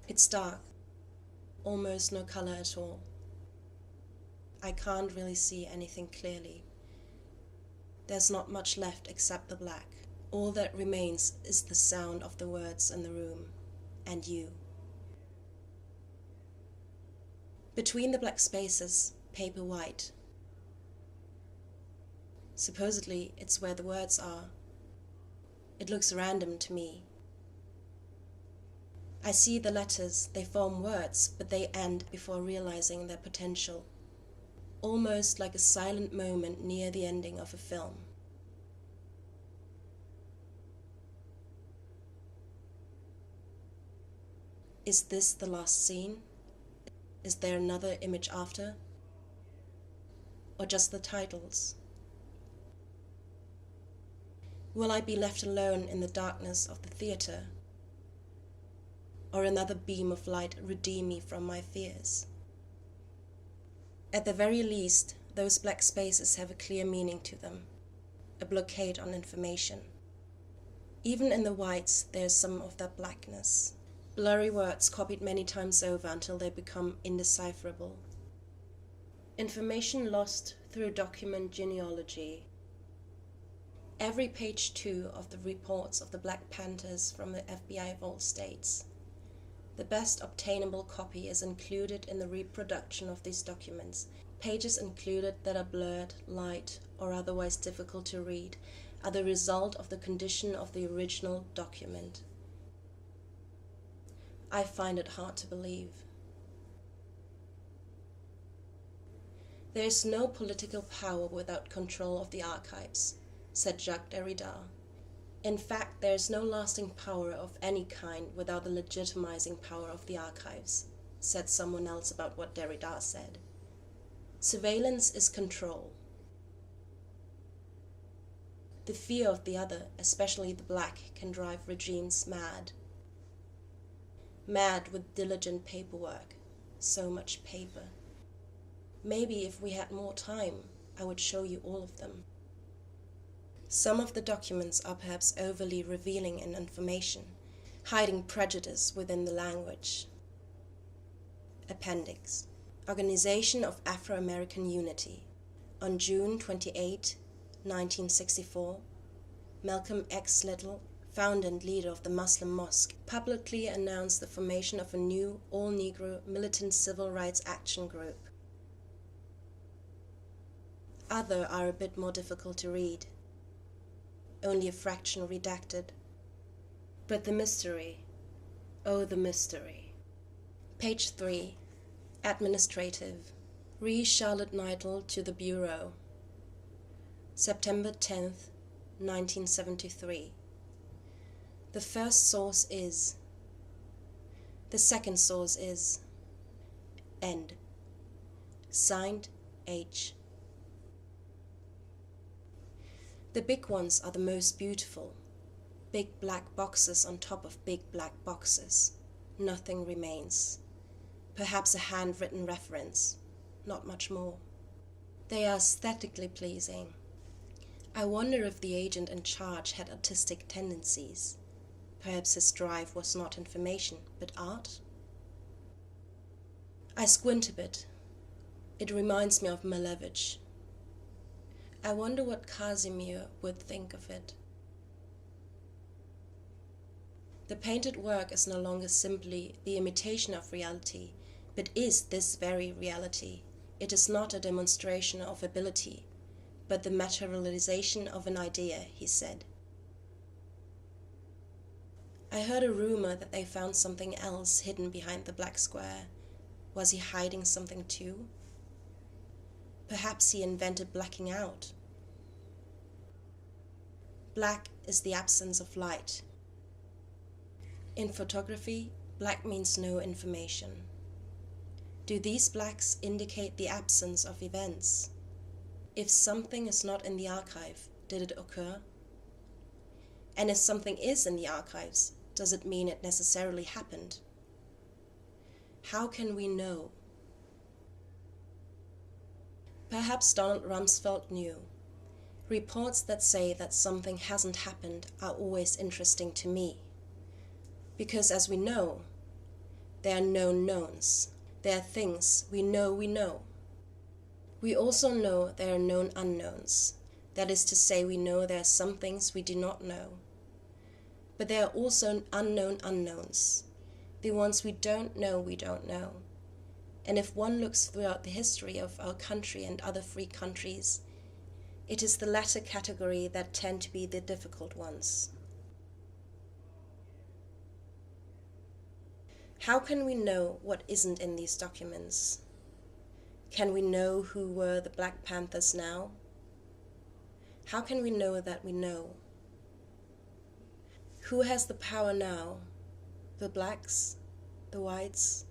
It's dark, almost no color at all. I can't really see anything clearly. There's not much left except the black. All that remains is the sound of the words in the room, and you. Between the black spaces, paper white. Supposedly, it's where the words are. It looks random to me. I see the letters, they form words, but they end before realizing their potential. Almost like a silent moment near the ending of a film. Is this the last scene? Is there another image after? Or just the titles? Will I be left alone in the darkness of the theater? Or another beam of light redeem me from my fears? At the very least, those black spaces have a clear meaning to them, a blockade on information. Even in the whites, there is some of that blackness. Blurry words copied many times over until they become indecipherable. Information lost through document genealogy. Every page 2 of the reports of the Black Panthers from the FBI vault states, the best obtainable copy is included in the reproduction of these documents. Pages included that are blurred, light, or otherwise difficult to read are the result of the condition of the original document. I find it hard to believe. There is no political power without control of the archives, said Jacques Derrida. In fact, there is no lasting power of any kind without the legitimizing power of the archives, said someone else about what Derrida said. Surveillance is control. The fear of the other, especially the black, can drive regimes mad. Mad with diligent paperwork. So much paper. Maybe if we had more time, I would show you all of them. Some of the documents are perhaps overly revealing in information, hiding prejudice within the language. Appendix. Organization of Afro-American Unity. On June 28, 1964, Malcolm X. Little, founder and leader of the Muslim Mosque, publicly announced the formation of a new all-Negro militant civil rights action group. Other are a bit more difficult to read. Only a fraction redacted. But the mystery, oh the mystery. Page 3. Administrative. Re Charlotte Nightle to the Bureau. September 10th, 1973. The first source is. The second source is. End. Signed, H. The big ones are the most beautiful. Big black boxes on top of big black boxes. Nothing remains. Perhaps a handwritten reference. Not much more. They are aesthetically pleasing. I wonder if the agent in charge had artistic tendencies. Perhaps his drive was not information, but art? I squint a bit. It reminds me of Malevich. I wonder what Casimir would think of it. The painted work is no longer simply the imitation of reality, but is this very reality. It is not a demonstration of ability, but the materialization of an idea, he said. I heard a rumor that they found something else hidden behind the black square. Was he hiding something too? Perhaps he invented blacking out. Black is the absence of light. In photography, black means no information. Do these blacks indicate the absence of events? If something is not in the archive, did it occur? And if something is in the archives, does it mean it necessarily happened? How can we know? Perhaps Donald Rumsfeld knew. Reports that say that something hasn't happened are always interesting to me. Because as we know, There are known knowns. There are things we know we know. We also know there are known unknowns. That is to say, we know there are some things we do not know. But there are also unknown unknowns, the ones we don't know. And if one looks throughout the history of our country and other free countries, it is the latter category that tend to be the difficult ones. How can we know what isn't in these documents? Can we know who were the Black Panthers now? How can we know that we know? Who has the power now? The blacks? The whites?